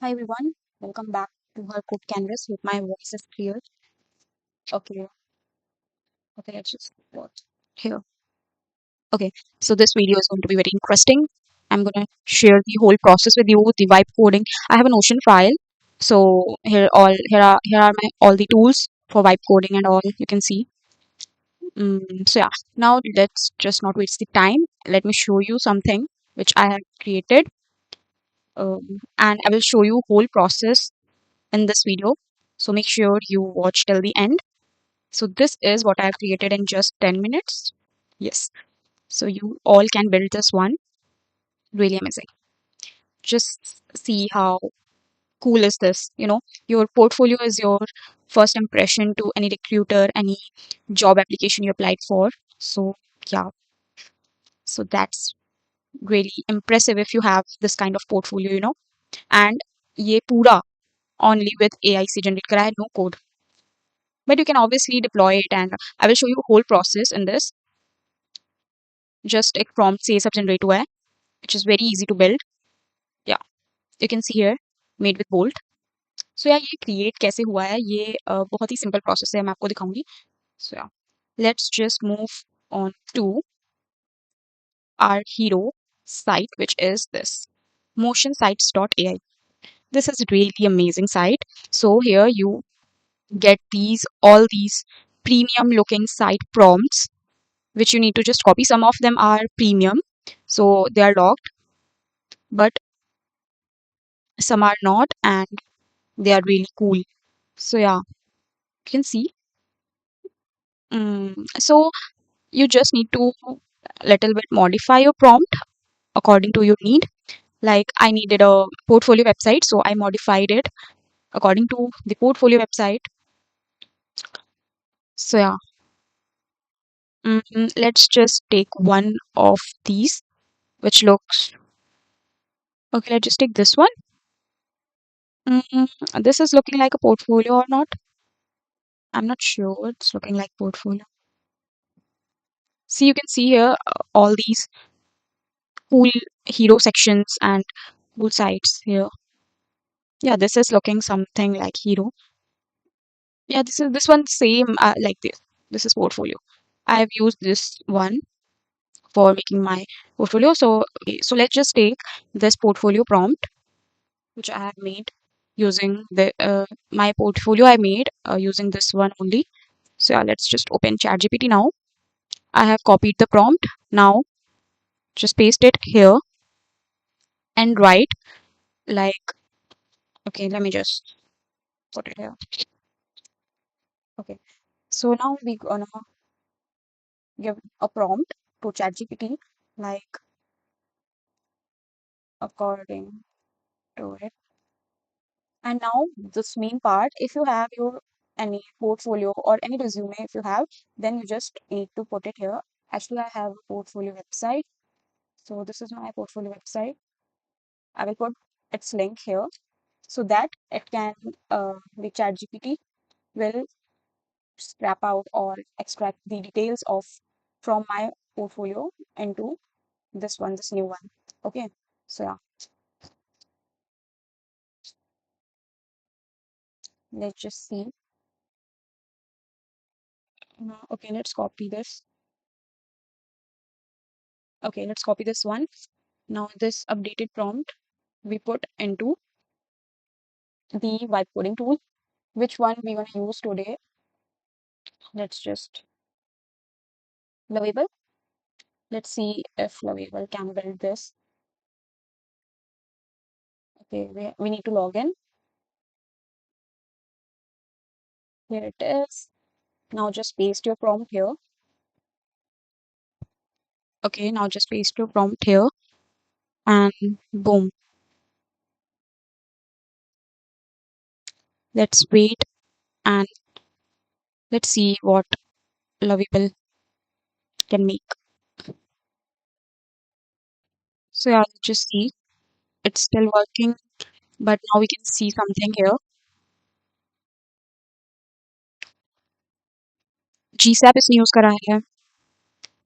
Hi everyone, welcome back to her code canvas. Hope my voice is clear. Okay, okay, let's just what here. Okay, so this video is going to be very interesting. I'm gonna share the whole process with you, the vibe coding. I have a Notion file, so here are my all the tools for vibe coding and all you can see. So yeah, now let's just not waste the time. Let me show you something which I have created, and I will show you whole process in this video. So make sure you watch till the end. So this is what I have created in just 10 minutes. Yes. So you all can build this one. Really amazing. Just see how cool is this. Your portfolio is your first impression to any recruiter, any job application you applied for. So yeah, so that's really impressive if you have this kind of portfolio. And ये पूरा only with AI से generate करा है, no code. But you can obviously deploy it, and I will show you whole process in this. Just एक prompt से ये सब generate हुआ है, which is very easy to build. Yeah, you can see here, made with Bolt. So yeah, ये create कैसे हुआ है, ये बहुत ही simple process है, मैं आपको दिखाऊंगी. So yeah, let's just move on to our hero site, which is this motionsites.ai. This is really amazing site. So here you get all these premium looking site prompts, which you need to just copy. Some of them are premium, so they are locked, but some are not, and they are really cool. So yeah, you can see. So you just need to little bit modify your prompt according to your need. Like I needed a portfolio website, so I modified it according to the portfolio website. So yeah, let's just take one of these, which looks okay. Let's just take this one. This is looking like a portfolio or not? I'm not sure. It's looking like portfolio. See, you can see here all these cool hero sections and cool sites here. Yeah, this is looking something like hero. Yeah, this one same like this. This is portfolio. I have used this one for making my portfolio. So okay, so let's just take this portfolio prompt which I have made using the my portfolio I made using this one only. So yeah, let's just open ChatGPT now. I have copied the prompt. Now just paste it here and write like okay, let me just put it here. Okay. So now we gonna give a prompt to ChatGPT like according to it. And now this main part, if you have your any portfolio or any resume, if you have, then you just need to put it here. Actually, I have a portfolio website. So this is my portfolio website. I will put its link here so that it can the ChatGPT will scrap out or extract the details of from my portfolio into this new one. Okay. So yeah, let's just see. Okay, let's copy this. Okay, let's copy this one. Now this updated prompt we put into the vibe coding tool. Which one we gonna use today? Let's just Lovable. Let's see if Lovable can build this. Okay, we need to log in. Here it is. Now just paste your prompt here. Okay, now just paste your prompt here and boom. Let's wait and let's see what Lovable can make. So yeah, just see it's still working, but now we can see something here. GSAP इसने use करा है,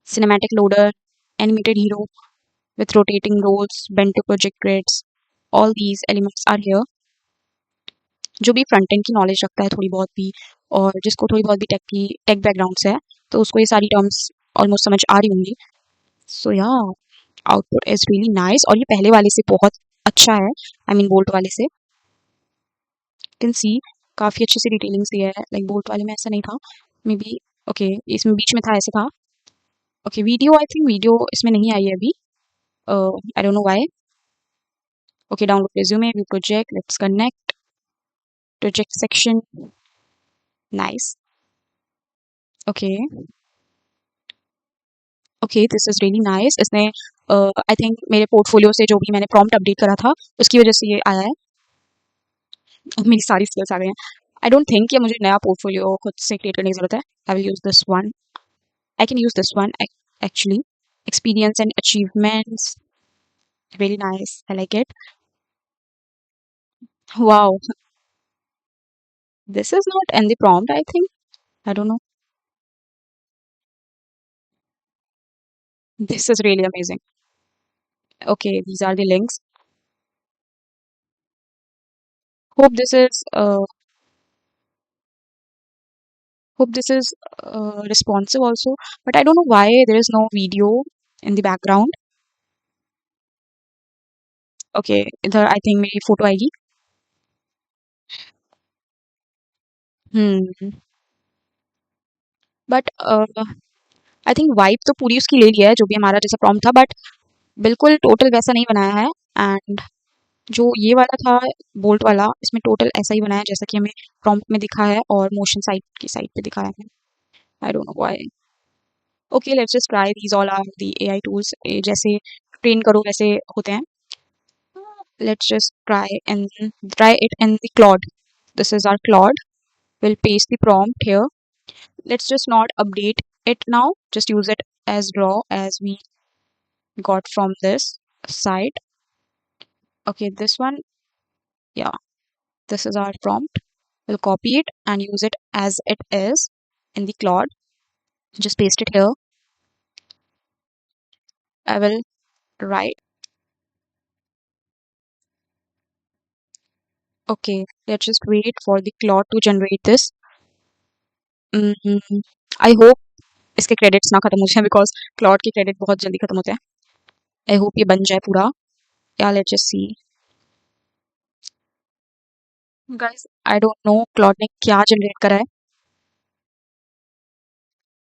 cinematic loader, animated hero with rotating roles, bent to project grids. All these elements are here. जो भी front end की knowledge रखता है थोड़ी बहुत भी, और जिसको थोड़ी बहुत भी टेक बैकग्राउंड से है, तो उसको ये सारी टर्म्स ऑलमोस्ट समझ आ रही होंगी. सो या, आउटपुट इज रियली नाइस, और ये पहले वाले से बहुत अच्छा है. आई मीन बोल्ट वाले से. कैन सी काफ़ी अच्छी सी डिटेलिंग्स दिया है. लाइक बोल्ट वाले में ऐसा नहीं था. May be. ओके, इसमें बीच में था, ऐसे था. Okay, video, I think video इसमें नहीं आई है अभी. आई don't know why. Okay, download resume, view project, let's connect. Project section. Nice. Okay. Okay, this is really nice. इसने आई थिंक मेरे पोर्टफोलियो से जो भी मैंने प्रॉम्प्ट अपडेट करा था, उसकी वजह से ये आया है. और मेरी सारी स्किल्स आ गई हैं. आई डोंट थिंक कि मुझे नया पोर्टफोलियो खुद से क्रिएट करने की जरूरत है. I will use this one. I can use this one actually. Experience and achievements. Really nice. I like it. Wow. This is not in the prompt, I think. I don't know. This is really amazing. Okay, these are the links. Hope this is responsive also. But I don't know why there is no video in the background. Okay, इधर I think मेरी photo आएगी. But I think vibe तो पूरी उसकी ले लिया है, जो भी हमारा जैसा प्रॉम्प्ट था, बट बिल्कुल टोटल वैसा नहीं बनाया है. एंड जो ये वाला था, बोल्ट वाला, इसमें टोटल ऐसा ही बनाया है जैसा कि हमें प्रॉम्प्ट में दिखा है और मोशन साइट की साइट पे दिखाया है. I don't know why. Okay, let's just try. These all are the AI tools. जैसे ट्रेन करो वैसे होते हैं. Let's just try it in the Claude. This is our Claude. Will paste the prompt here. Let's just not update it now. Just use it as raw as we got from this site. Okay, this one. Yeah, this is our prompt. We'll copy it and use it as it is in the Claude. Just paste it here. I will write. Okay, let's just wait for the Claude to generate this. I hope इसके credits ना खत्म हो जाए, because Claude के credit बहुत जल्दी खत्म होते हैं. आई होप ये बन जाए पूरा. Yeah let's just see. Guys, I don't know Claude ने क्या जनरेट करा है.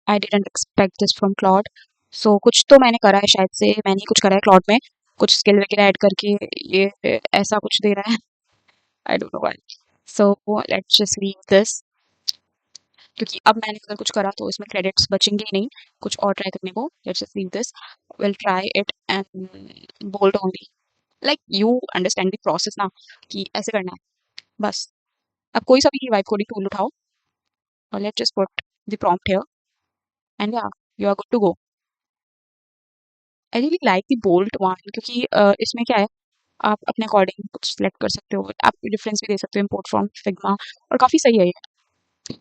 I didn't expect this from Claude. So कुछ तो मैंने करा है, शायद से मैंने ही कुछ करा है क्लॉड में. कुछ स्किल वगैरह ऐड करके ये ऐसा कुछ दे रहा है. I don't know why. So let's just leave this, क्योंकि अब मैंने अगर कुछ करा तो इसमें क्रेडिट्स बचेंगे ही नहीं कुछ और ट्राई करने को. Let's just leave this. Will try it and bold only. Like you understand the process ना, कि ऐसे करना है बस. अब कोई सा भी वाइब कोडिंग टूल उठाओ और let's just put the prompt here and yeah, you are good to go. I really like the Bolt one, क्योंकि इसमें क्या है, आप अपने अकॉर्डिंग कुछ सिलेक्ट कर सकते हो. आप रेफरेंस भी दे सकते हो, इम्पोर्ट फ्रॉम फिग्मा. और काफ़ी सही है ये.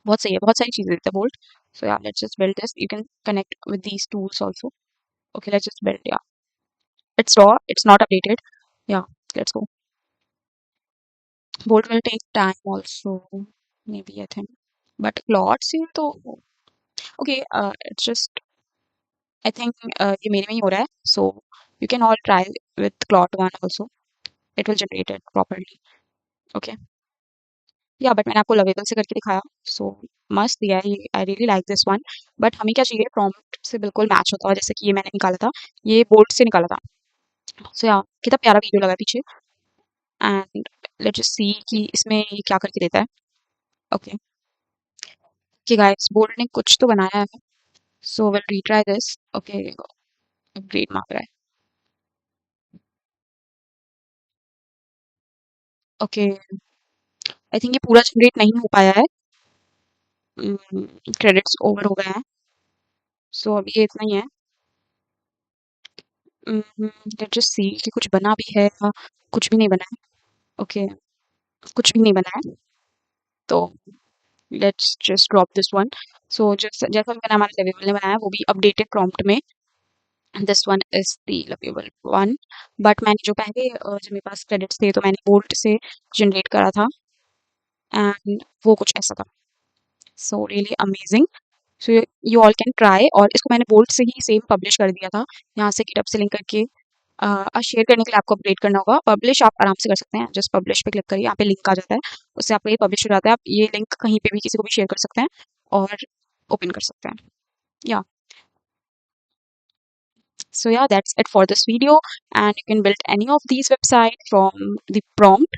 बहुत सही है, बहुत सारी चीज़ें देता है Bolt. So yeah, let's just build this. You can connect with these tools also. Okay, let's just build. Yeah, it's raw, it's not updated. Yeah, let's go. Bolt will take time also, maybe, I think. But Claude से तो okay. It's just, I think ये मेरे में ही हो रहा है. So you can all try with Claude one also. It will generate it properly. Okay. Yeah, but मैंने आपको लवेबल से करके दिखाया. सो मस्त दिया है ये. आई really like this one. But हमें क्या चाहिए, प्रॉम्प्ट से बिल्कुल मैच होता है. जैसे कि ये मैंने निकाला था, ये बोल्ट से निकाला था. सो या, कितना प्यारा वीडियो लगा है पीछे. एंड लेट्स जस्ट सी कि इसमें ये क्या करके देता है. ओके. कि गाइस, बोल्ट ने कुछ तो बनाया है. So will retry this. Okay, great मांग रहा है. ओके, आई थिंक ये पूरा जनरेट नहीं हो पाया है. क्रेडिट्स ओवर हो गए हैं. सो अभी ये इतना ही है. लेट्स जस्ट सी कि कुछ बना भी है या कुछ भी नहीं बना है. ओके, कुछ भी नहीं बना है. तो let's just drop this one. So जैसा जैसा भी मैंने हमारे लवेबल ने बनाया, वो भी अपडेटेड प्रॉम्प्ट में. This one is the lovable one. But मैंने जो पहले जब मेरे पास क्रेडिट्स थे, तो मैंने बोल्ट से जनरेट करा था. एंड वो कुछ ऐसा था. So really amazing. So you all can try. और इसको मैंने बोल्ट से ही सेम पब्लिश कर दिया था. यहाँ से गिटहब से लिंक करके शेयर करने के लिए आपको अपडेट करना होगा. पब्लिश आप आराम से कर सकते हैं. जस्ट पब्लिश पे क्लिक करिए, यहाँ पे लिंक आ जाता है, उससे आपका ये पब्लिश हो जाता है. आप ये लिंक कहीं पे भी किसी को भी शेयर कर सकते हैं और ओपन कर सकते हैं. या so yeah, that's it for this video, and you can build any of these websites from the prompt.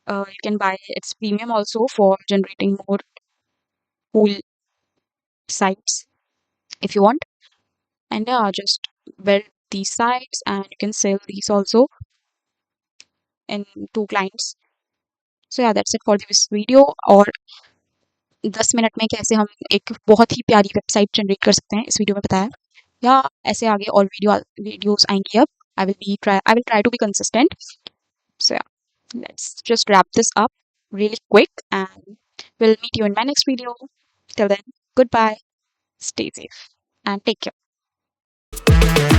You can buy its premium also for generating more cool sites if you want. And yeah, just build these sites and you can sell these also in to clients. So yeah, that's it for this video. और 10 minute में कैसे हम एक बहुत ही प्यारी website generate कर सकते हैं इस वीडियो में बताया. या ऐसे आगे और वीडियोस आएंगी अब. I will try to be consistent. So yeah, let's just wrap this up really quick and we'll meet you in my next video. Till then, goodbye, stay safe, and take care.